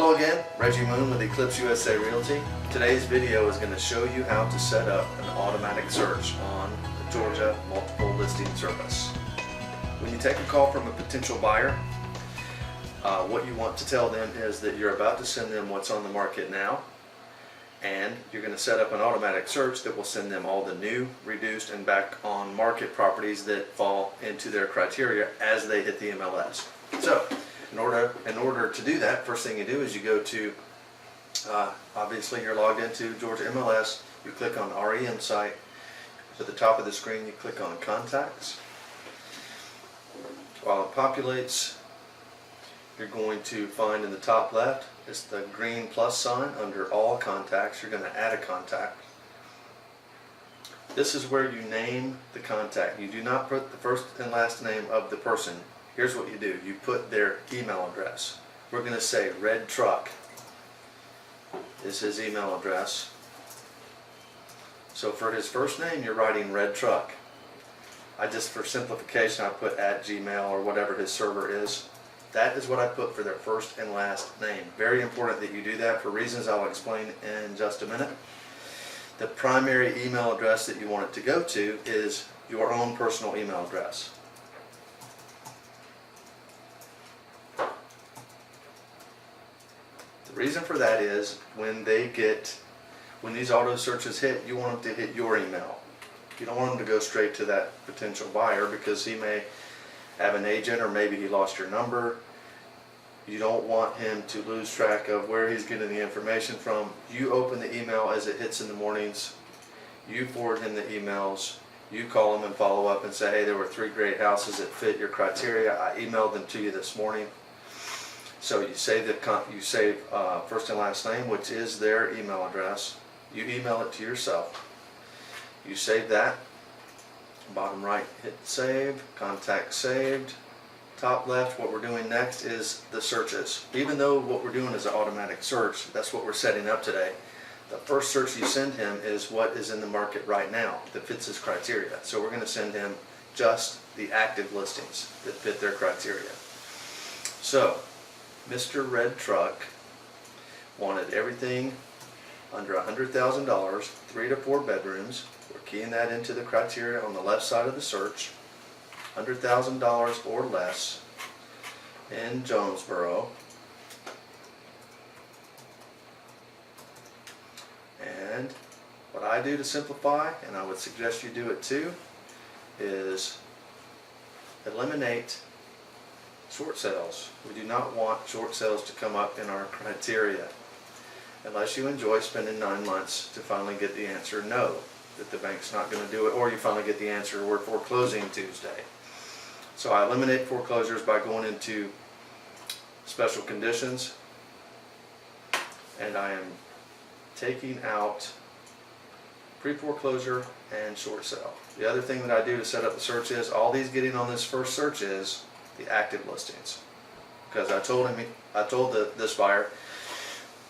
Hello again, Reggie Moon with Eclipse USA Realty. Today's video is going to show you how to set up an automatic search on the Georgia Multiple Listing Service. When you take a call from a potential buyer, what you want to tell them is that you're about to send them what's on the market now, and you're going to set up an automatic search that will send them all the new, reduced, and back on market properties that fall into their criteria as they hit the MLS. So, in order to do that, first thing you do is you go to, obviously you're logged into Georgia MLS, you click on REM site. At the top of the screen you click on Contacts. While it populates, you're going to find in the top left, it's the green plus sign under All Contacts. You're going to add a contact. This is where you name the contact. You do not put the first and last name of the person. Here's what you do. You put their email address. We're going to say Red Truck is his email address. So for his first name, you're writing Red Truck. For simplification, I put @Gmail or whatever his server is. That is what I put for their first and last name. Very important that you do that for reasons I'll explain in just a minute. The primary email address that you want it to go to is your own personal email address. The reason for that is when these auto searches hit, you want them to hit your email. You don't want them to go straight to that potential buyer because he may have an agent or maybe he lost your number. You don't want him to lose track of where he's getting the information from. You open the email as it hits in the mornings. You forward him the emails. You call him and follow up and say, hey, there were 3 great houses that fit your criteria. I emailed them to you this morning. So you save first and last name, which is their email address. You email it to yourself. You save that. Bottom right, hit save. Contact saved. Top left, what we're doing next is the searches. Even though what we're doing is an automatic search, that's what we're setting up today. The first search you send him is what is in the market right now that fits his criteria. So we're going to send him just the active listings that fit their criteria. So, Mr. Red Truck wanted everything under $100,000, 3 to 4 bedrooms. We're keying that into the criteria on the left side of the search. $100,000 or less in Jonesboro. And what I do to simplify, and I would suggest you do it too, is eliminate short sales. We do not want short sales to come up in our criteria unless you enjoy spending 9 months to finally get the answer no, that the bank's not going to do it, or you finally get the answer we're foreclosing Tuesday. So I eliminate foreclosures by going into special conditions, and I am taking out pre-foreclosure and short sale. The other thing that I do to set up the search is all these getting on this first search is the active listings, because I told this buyer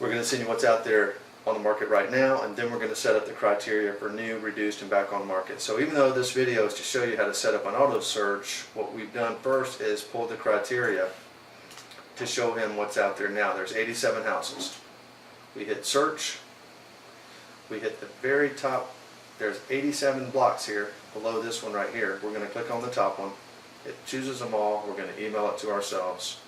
we're going to send you what's out there on the market right now, and then we're going to set up the criteria for new, reduced, and back on market. So even though this video is to show you how to set up an auto search, what we've done first is pull the criteria to show him what's out there now. There's 87 houses. We hit search. We hit the very top. There's 87 blocks here below this one right here. We're going to click on the top one. It chooses them all. We're going to email it to ourselves.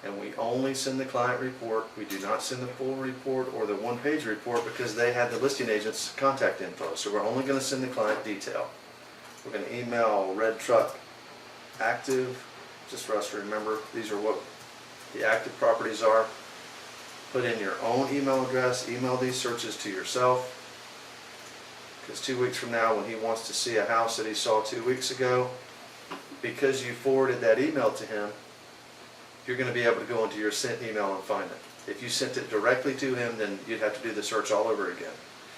And we only send the client report. We do not send the full report or the one-page report because they have the listing agent's contact info. So we're only going to send the client detail. We're going to email Red Truck active, just for us to remember. These are what the active properties are. Put in your own email address. Email these searches to yourself. Because 2 weeks from now, when he wants to see a house that he saw 2 weeks ago, because you forwarded that email to him, you're going to be able to go into your sent email and find it. If you sent it directly to him, then you'd have to do the search all over again.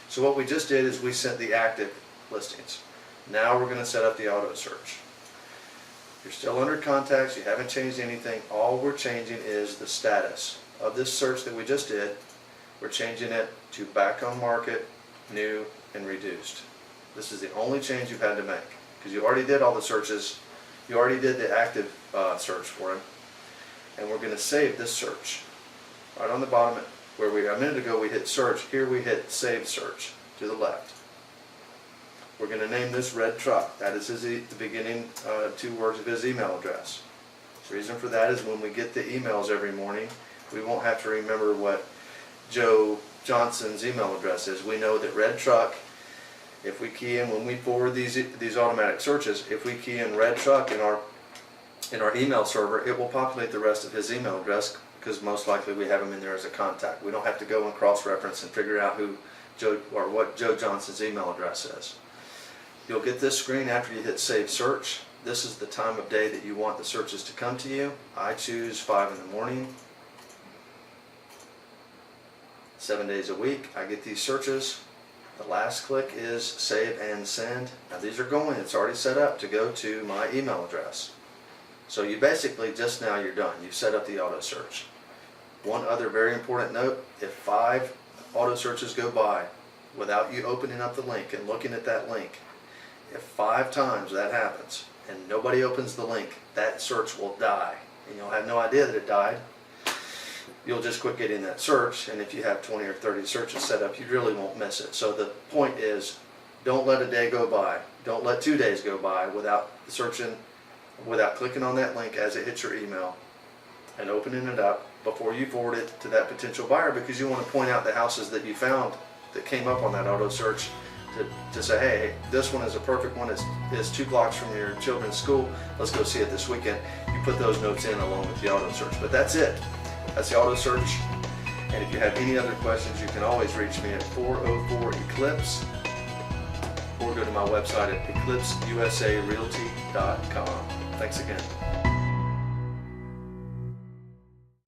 So what we just did is we sent the active listings. Now we're going to set up the auto search. You're still under contacts, you haven't changed anything. All we're changing is the status of this search that we just did. We're changing it to back on market, new, and reduced. This is the only change you've had to make because you already did all the searches. You already did the active search for him. And we're going to save this search. right on the bottom where a minute ago we hit search, here we hit save search to the left. We're going to name this Red Truck. That is the beginning 2 words of his email address. The reason for that is when we get the emails every morning, we won't have to remember what Joe Johnson's email address is. We know that Red Truck, if we key in, when we forward these automatic searches, if we key in Red Truck in our email server, it will populate the rest of his email address, because most likely we have him in there as a contact. We don't have to go and cross-reference and figure out who Joe or what Joe Johnson's email address is. You'll get this screen after you hit save search. This is the time of day that you want the searches to come to you. I choose 5 in the morning. 7 days a week I get these searches. The last click is save and send. Now these are going, it's already set up to go to my email address. So you basically just now you're done. You've set up the auto search. One other very important note, if 5 auto searches go by without you opening up the link and looking at that link, if 5 times that happens and nobody opens the link, that search will die. And you'll have no idea that it died. You'll just quit getting that search, and if you have 20 or 30 searches set up, you really won't miss it. So the point is, don't let a day go by. Don't let 2 days go by without searching, without clicking on that link as it hits your email and opening it up before you forward it to that potential buyer, because you want to point out the houses that you found that came up on that auto search to say, hey, this one is a perfect one. It's 2 blocks from your children's school. Let's go see it this weekend. You put those notes in along with the auto search. But that's it. That's the auto search. And if you have any other questions, you can always reach me at 404-ECLIPSE or go to my website at eclipseusarealty.com. Thanks again.